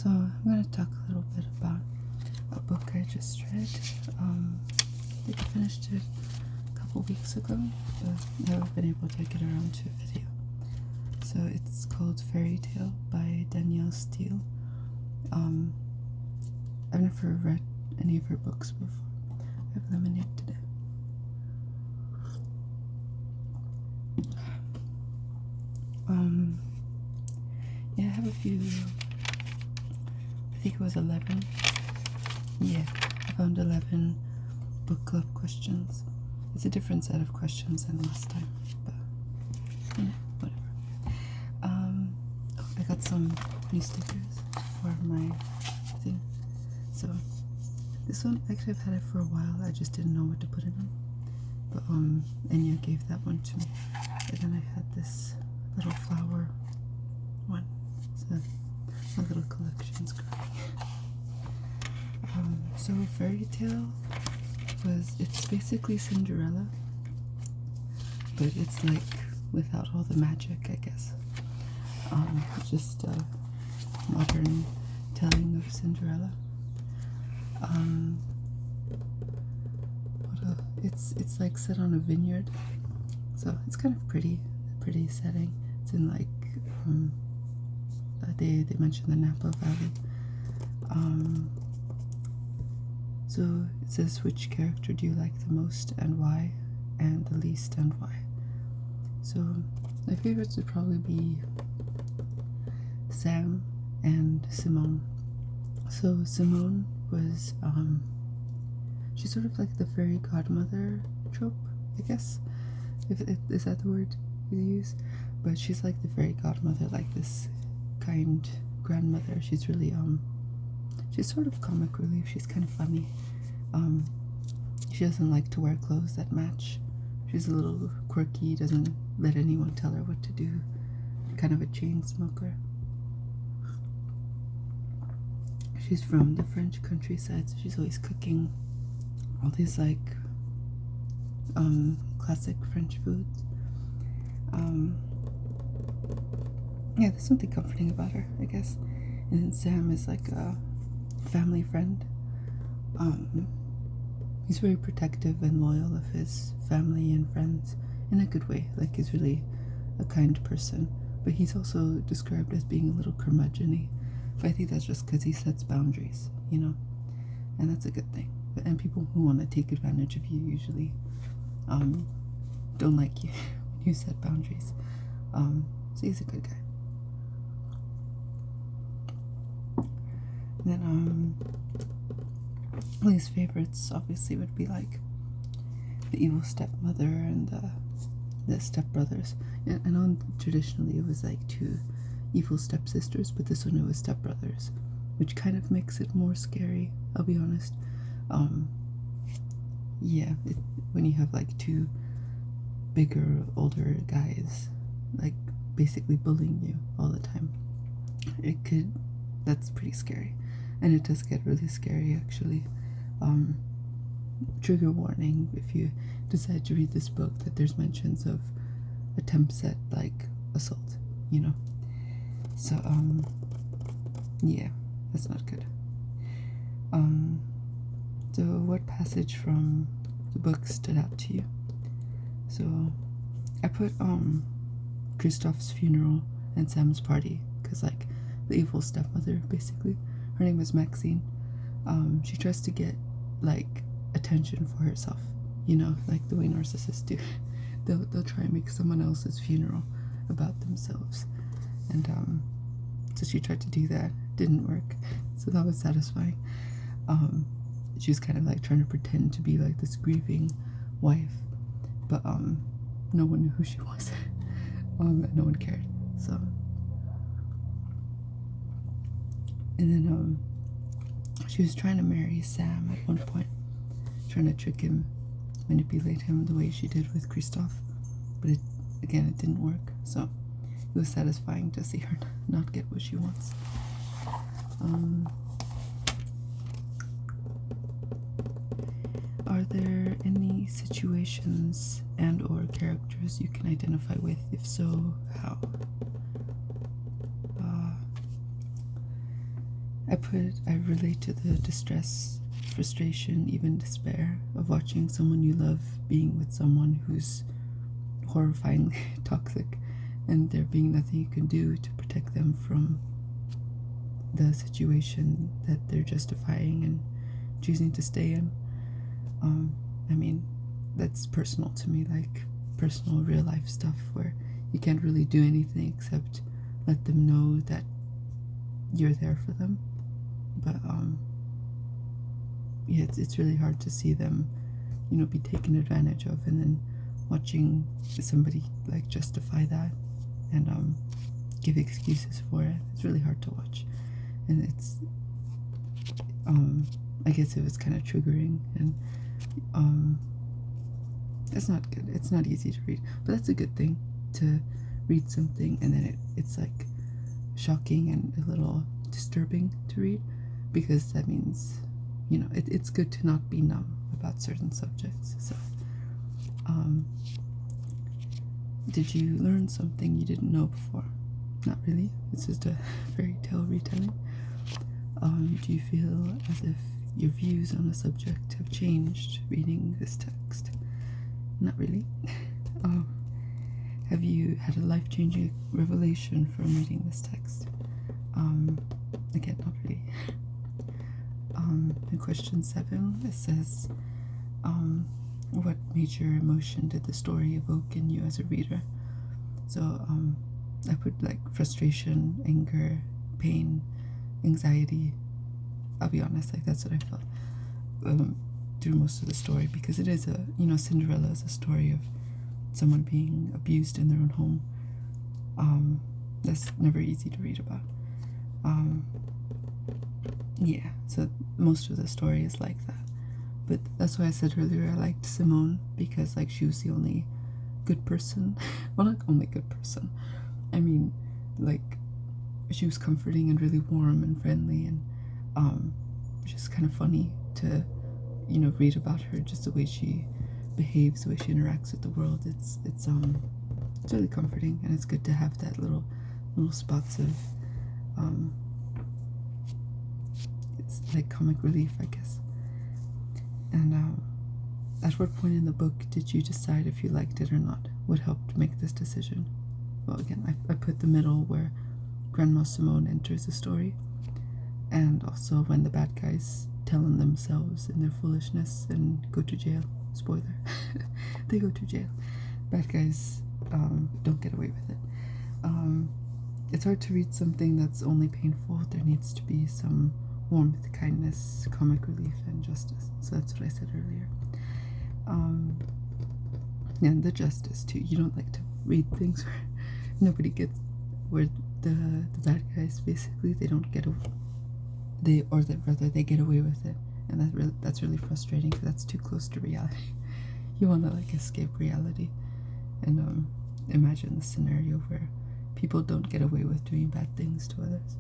So I'm going to talk a little bit about a book I just read. I think I finished it a couple weeks ago, but I haven't been able to get around to a video. So it's called Fairytale by Danielle Steel. I've never read any of her books before. I have lemonade today. Yeah, I have a few, I think it was 11. Yeah, I found 11 book club questions. It's a different set of questions than last time, but whatever. I got some new stickers for my thing. So this one, actually I've had it for a while, I just didn't know what to put it on. But Enya gave that one to me. And then I had this little flower one. So my little collection's growing. So Fairytale it's basically Cinderella, but it's like without all the magic, I guess. Just a modern telling of Cinderella. It's like set on a vineyard, so it's kind of pretty setting. It's in like they mentioned the Napa Valley. So it says, which character do you like the most and why, and the least and why. So my favorites would probably be Sam and Simone. So Simone was she's sort of like the fairy godmother trope, I guess, is that the word you use? But she's like the fairy godmother, like this kind grandmother. She's really she's sort of comic relief. She's kind of funny. She doesn't like to wear clothes that match. She's a little quirky, doesn't let anyone tell her what to do. Kind of a chain smoker. She's from the French countryside, so she's always cooking all these like classic French foods. Yeah, there's something comforting about her, I guess. And then Sam is like a family friend. He's very protective and loyal of his family and friends in a good way. Like, he's really a kind person, but he's also described as being a little curmudgeon-y. But I think that's just because he sets boundaries, you know, and that's a good thing. And people who want to take advantage of you usually don't like you when you set boundaries. So he's a good guy. And then his favorites obviously would be like the evil stepmother and the stepbrothers. And I know traditionally it was like two evil stepsisters, but this one it was stepbrothers, which kind of makes it more scary, I'll be honest. Yeah, when you have like two bigger, older guys like basically bullying you all the time, that's pretty scary. And it does get really scary, actually. Trigger warning if you decide to read this book, that there's mentions of attempts at like assault, you know. So yeah, that's not good. So what passage from the book stood out to you? So I put Kristoff's funeral and Sam's party, because like the evil stepmother, basically, her name is Maxine. She tries to get like attention for herself, you know, like the way narcissists do. They'll try and make someone else's funeral about themselves, and so she tried to do that. Didn't work, so that was satisfying. She was kind of like trying to pretend to be like this grieving wife, but no one knew who she was. No one cared. So, and then she was trying to marry Sam at one point, trying to trick him, manipulate him the way she did with Kristoff, but it didn't work. So it was satisfying to see her not get what she wants. Are there any situations and or characters you can identify with? If so, how? I relate to the distress, frustration, even despair of watching someone you love being with someone who's horrifyingly toxic, and there being nothing you can do to protect them from the situation that they're justifying and choosing to stay in. I mean, that's personal to me, like personal real life stuff where you can't really do anything except let them know that you're there for them. But yeah, it's really hard to see them, you know, be taken advantage of, and then watching somebody like justify that and give excuses for it. It's really hard to watch, and it's I guess it was kind of triggering, and it's not good. It's not easy to read, but that's a good thing, to read something and then it's like shocking and a little disturbing to read, because that means, you know, it's good to not be numb about certain subjects. So did you learn something you didn't know before? Not really. It's just a fairy tale retelling. Do you feel as if your views on the subject have changed reading this text? Not really. Have you had a life-changing revelation from reading this text? Again, not really. In question 7, it says, what major emotion did the story evoke in you as a reader? So I put like frustration, anger, pain, anxiety. I'll be honest, like that's what I felt through most of the story, because it is a, you know, Cinderella is a story of someone being abused in their own home. That's never easy to read about. Yeah, so most of the story is like that. But that's why I said earlier I liked Simone, because like she was the only good person. Well, not only good person. I mean, like, she was comforting and really warm and friendly, and just kind of funny to, you know, read about her, just the way she behaves, the way she interacts with the world. It's really comforting, and it's good to have that little spots of it's like comic relief, I guess. And at what point in the book did you decide if you liked it or not? What helped make this decision? Well, again, I put the middle where Grandma Simone enters the story, and also when the bad guys tell on themselves in their foolishness and go to jail. Spoiler. They go to jail. Bad guys don't get away with it. It's hard to read something that's only painful. There needs to be some warmth, kindness, comic relief, and justice. So that's what I said earlier. And the justice too. You don't like to read things where nobody gets, where the bad guys basically, they don't get away, they get away with it, and that's really frustrating, because that's too close to reality. You want to like escape reality, and imagine the scenario where people don't get away with doing bad things to others.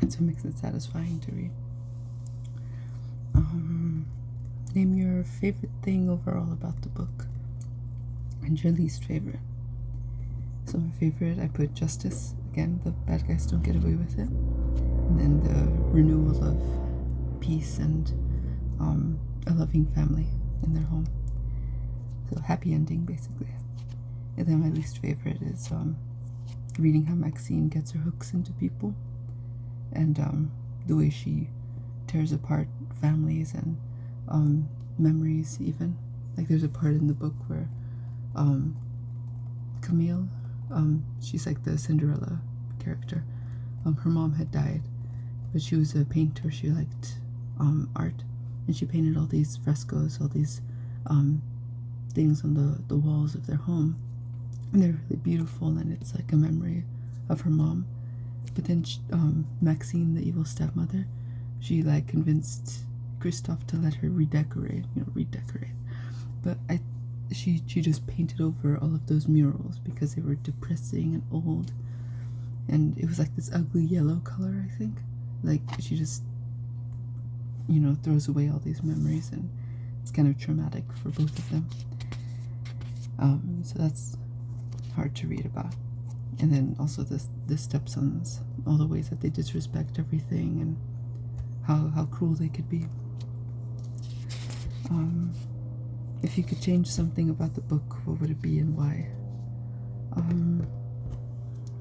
And so it makes it satisfying to read. Name your favorite thing overall about the book, and your least favorite. So my favorite, I put justice. Again, the bad guys don't get away with it. And then the renewal of peace and a loving family in their home. So happy ending, basically. And then my least favorite is reading how Maxine gets her hooks into people, and the way she tears apart families and memories even. Like there's a part in the book where Camille, she's like the Cinderella character. Her mom had died, but she was a painter. She liked art, and she painted all these frescoes, all these things on the walls of their home, and they're really beautiful, and it's like a memory of her mom. But then Maxine, the evil stepmother, she like convinced Christophe to let her redecorate. But she just painted over all of those murals because they were depressing and old, and it was like this ugly yellow color, I think. Like she just, you know, throws away all these memories, and it's kind of traumatic for both of them. So that's hard to read about. And then also the stepsons, all the ways that they disrespect everything and how cruel they could be. If you could change something about the book, what would it be and why?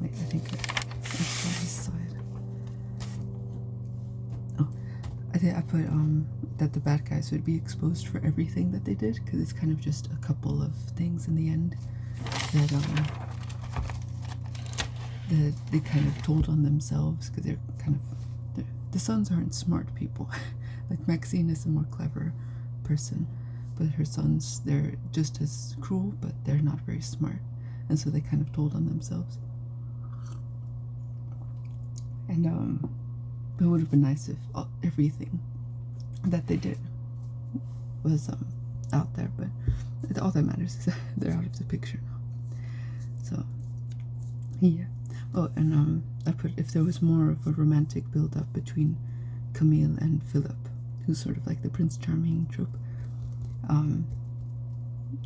Wait, I think it's on this side. Oh, I put that the bad guys would be exposed for everything that they did, because it's kind of just a couple of things in the end that that they kind of told on themselves, because the sons aren't smart people. Like Maxine is a more clever person, but her sons, they're just as cruel, but they're not very smart, and so they kind of told on themselves. And it would have been nice if everything that they did was out there, but all that matters is that they're out of the picture now. So yeah. Oh, and I put if there was more of a romantic build-up between Camille and Philip, who's sort of like the Prince Charming trope.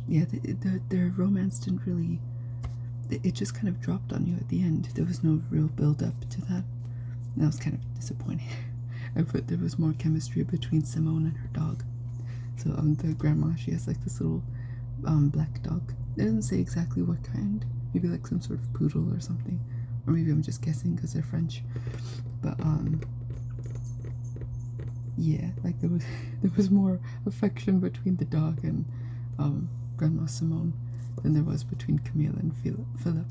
Yeah, their romance didn't really. It just kind of dropped on you at the end. There was no real build-up to that. And that was kind of disappointing. I put there was more chemistry between Simone and her dog. So the grandma, she has like this little black dog. It doesn't say exactly what kind. Maybe like some sort of poodle or something. Or maybe I'm just guessing because they're French. But yeah, like there was more affection between the dog and Grandma Simone than there was between Camille and Philip.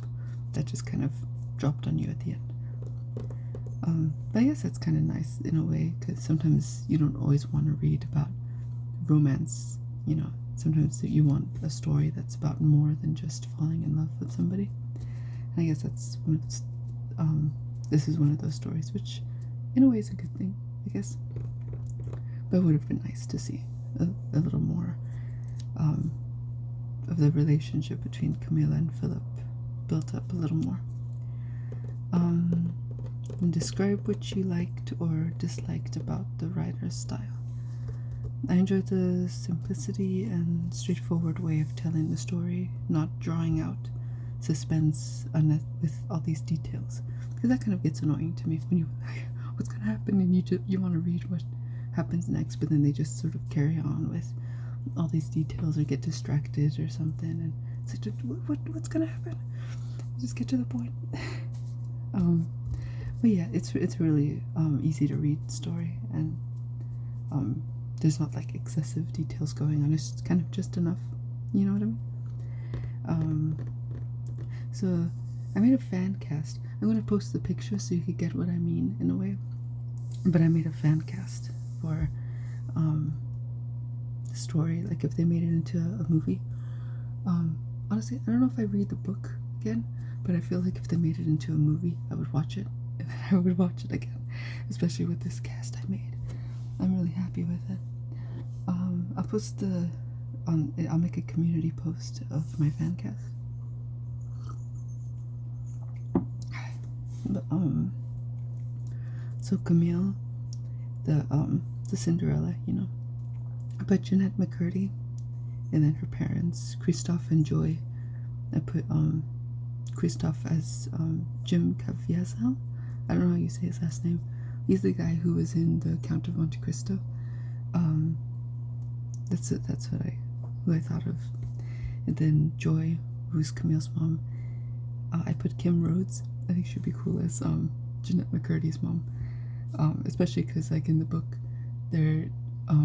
That just kind of dropped on you at the end. But I guess that's kind of nice in a way, because sometimes you don't always want to read about romance, you know. Sometimes you want a story that's about more than just falling in love with somebody. And I guess that's one of those, this is one of those stories, which in a way is a good thing, I guess. But it would have been nice to see a little more of the relationship between Camilla and Philip built up a little more. And describe what you liked or disliked about the writer's style. I enjoyed the simplicity and straightforward way of telling the story, not drawing out suspense with all these details, because that kind of gets annoying to me when you what's gonna happen and you want to read what happens next, but then they just sort of carry on with all these details or get distracted or something, and it's like, what's gonna happen? Just get to the point. But yeah, it's really easy to read story, and there's not like excessive details going on. It's kind of just enough, you know what I mean? So I made a fan cast. I'm gonna post the picture so you could get what I mean in a way. But I made a fan cast for the story, like if they made it into a movie. Honestly, I don't know if I read the book again, but I feel like if they made it into a movie, I would watch it, and then I would watch it again, especially with this cast I made. I'm really happy with it. I'll post I'll make a community post of my fan cast. But, so Camille, the Cinderella, you know, I put Jeanette McCurdy, and then her parents, Christophe and Joy. I put Christophe as Jim Caviezel. I don't know how you say his last name. He's the guy who was in the Count of Monte Cristo. That's it. That's who I thought of. And then Joy, who's Camille's mom. I put Kim Rhodes. I think she'd be cool as Jeanette McCurdy's mom. Especially because, like, in the book, they're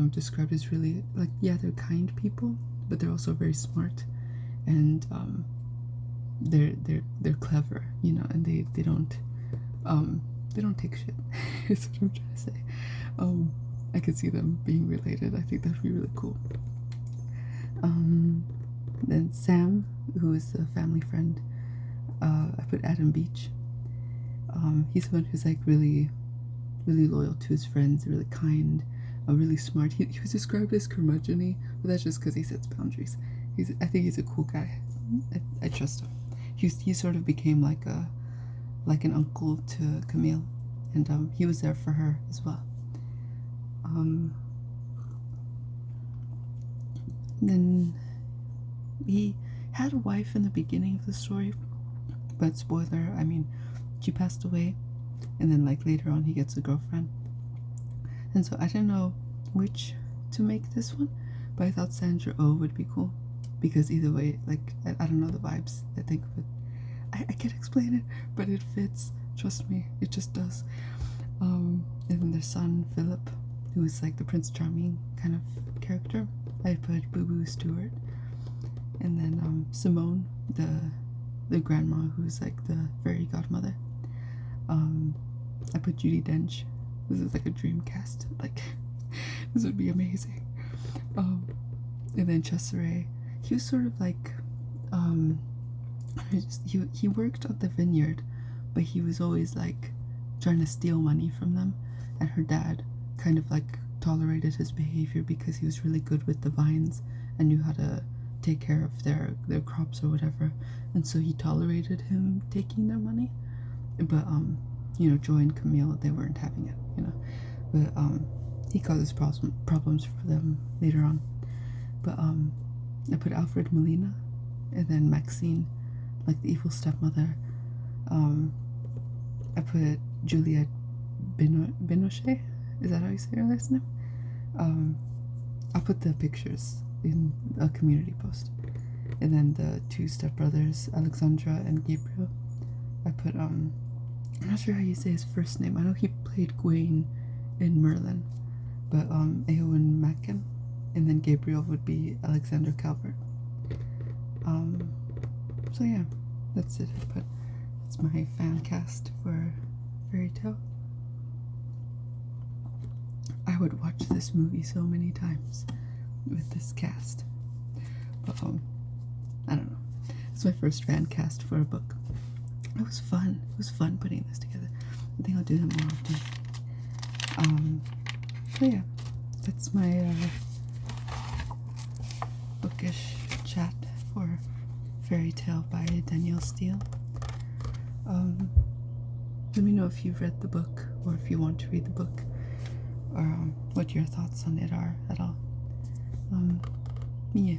described as really, like, yeah, they're kind people, but they're also very smart, and they're clever, you know, and they don't take shit. Is what I'm trying to say. I could see them being related. I think that'd be really cool. Then Sam, who is the family friend, I put Adam Beach. He's the one who's like really loyal to his friends, really kind, really smart. He was described as curmudgeon-y, but that's just because he sets boundaries. I think he's a cool guy. I trust him. He sort of became like an uncle to Camille, and he was there for her as well. Then he had a wife in the beginning of the story, but spoiler, I mean, she passed away. and then like later on he gets a girlfriend. And so I didn't know which to make this one, but I thought Sandra Oh would be cool, because either way, like I don't know the vibes. I think, but I can't explain it, but it fits. Trust me, it just does. And then their son Philip, who is like the Prince Charming kind of character, I put Boo Boo Stewart. And then Simone, the grandma who's like the fairy godmother, I put Judi Dench. This is like a dream cast. Like this would be amazing. And then Cesare, he was sort of like he worked at the vineyard, but he was always like trying to steal money from them, and her dad kind of like tolerated his behavior because he was really good with the vines and knew how to take care of their crops or whatever, and so he tolerated him taking their money. But you know, Joy and Camille, they weren't having it, you know. But he causes problems for them later on. But I put Alfred Molina, and then Maxine, like the evil stepmother. I put Juliette Binochet. Is that how you say her last name? I'll put the pictures in a community post. And then the two stepbrothers, Alexandra and Gabriel. I put I'm not sure how you say his first name. I know he played Gawain in Merlin, but Eowyn Mackin, and then Gabriel would be Alexander Calvert. So yeah, that's it. But it's my fan cast for Fairytale. I would watch this movie so many times with this cast. But I don't know. It's my first fan cast for a book. It was fun. It was fun putting this together. I think I'll do them more often. So yeah, that's my bookish chat for Fairytale by Danielle Steel. Let me know if you've read the book, or if you want to read the book, or what your thoughts on it are at all. Yeah.